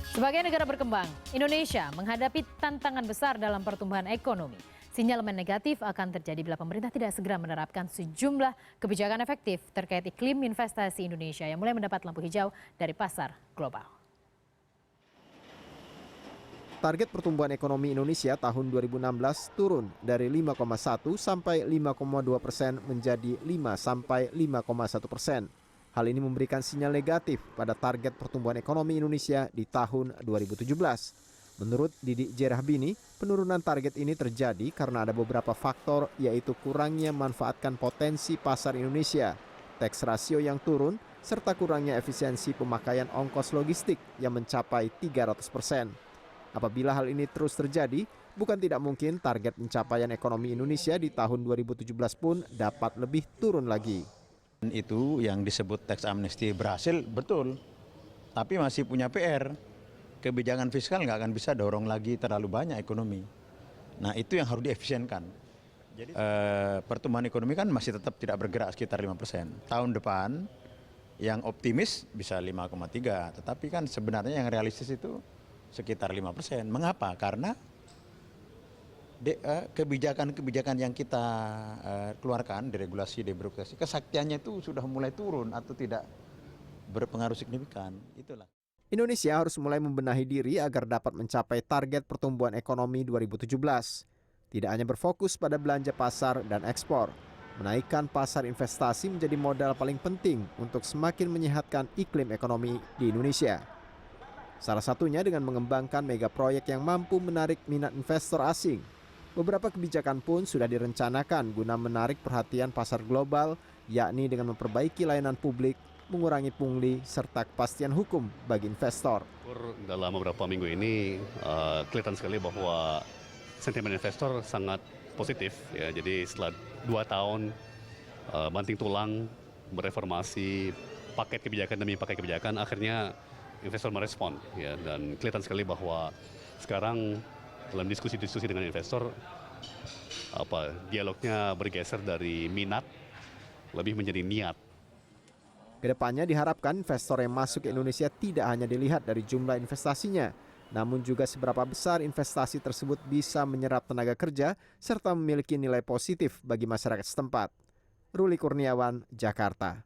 Sebagai negara berkembang, Indonesia menghadapi tantangan besar dalam pertumbuhan ekonomi. Sinyalemen negatif akan terjadi bila pemerintah tidak segera menerapkan sejumlah kebijakan efektif terkait iklim investasi Indonesia yang mulai mendapat lampu hijau dari pasar global. Target pertumbuhan ekonomi Indonesia tahun 2016 turun dari 5,1 sampai 5,2% menjadi 5 sampai 5,1%. Hal ini memberikan sinyal negatif pada target pertumbuhan ekonomi Indonesia di tahun 2017. Menurut Didik Jerahbini, penurunan target ini terjadi karena ada beberapa faktor, yaitu kurangnya manfaatkan potensi pasar Indonesia, tax ratio yang turun, serta kurangnya efisiensi pemakaian ongkos logistik yang mencapai 300%. Apabila hal ini terus terjadi, bukan tidak mungkin target pencapaian ekonomi Indonesia di tahun 2017 pun dapat lebih turun lagi. Itu yang disebut tax amnesty berhasil, betul. Tapi masih punya PR. Kebijakan fiskal nggak akan bisa dorong lagi terlalu banyak ekonomi. Nah itu yang harus diefisienkan. Jadi pertumbuhan ekonomi kan masih tetap tidak bergerak sekitar 5%. Tahun depan yang optimis bisa 5,3. Tetapi kan sebenarnya yang realistis itu sekitar 5%. Mengapa? Karena kebijakan-kebijakan yang kita keluarkan, deregulasi, debirokrasi, kesaktiannya itu sudah mulai turun atau tidak berpengaruh signifikan. Itulah. Indonesia harus mulai membenahi diri agar dapat mencapai target pertumbuhan ekonomi 2017. Tidak hanya berfokus pada belanja pasar dan ekspor, menaikkan pasar investasi menjadi modal paling penting untuk semakin menyehatkan iklim ekonomi di Indonesia. Salah satunya dengan mengembangkan mega proyek yang mampu menarik minat investor asing. Beberapa kebijakan pun sudah direncanakan guna menarik perhatian pasar global, yakni dengan memperbaiki layanan publik, mengurangi pungli, serta kepastian hukum bagi investor. Dalam beberapa minggu ini kelihatan sekali bahwa sentimen investor sangat positif. Ya. Jadi setelah 2 tahun banting tulang, bereformasi, paket kebijakan demi paket kebijakan, akhirnya investor merespon. Ya. Dan kelihatan sekali bahwa sekarang dalam diskusi-diskusi dengan investor, dialognya bergeser dari minat lebih menjadi niat. Kedepannya diharapkan investor yang masuk ke Indonesia tidak hanya dilihat dari jumlah investasinya, namun juga seberapa besar investasi tersebut bisa menyerap tenaga kerja serta memiliki nilai positif bagi masyarakat setempat. Ruli Kurniawan, Jakarta.